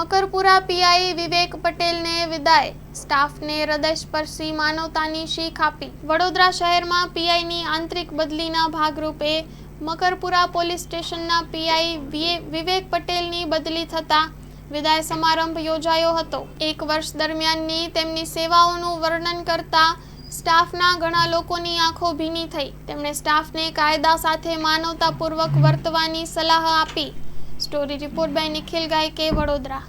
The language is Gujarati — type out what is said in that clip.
મકરપુરા પીઆઈ વિવેક પટેલને વિદાય, સ્ટાફને હૃદયસ્પર્શી માનવતાની શીખ આપી। વડોદરા શહેરમાં પીઆઈની આંતરિક બદલીના ભાગરૂપે મકરપુરા પોલીસ સ્ટેશનના પીઆઈ વિવેક પટેલની બદલી થતા વિદાય સમારંભ યોજાયો હતો। 1 વર્ષ દરમિયાનની તેમની સેવાઓનું વર્ણન કરતા સ્ટાફના ઘણા લોકોની આંખો ભીની થઈ। તેમણે સ્ટાફને કાયદા સાથે માનવતાપૂર્વક વર્તવાની સલાહ આપી। Story report by Nikhil Gayke, Vadodara.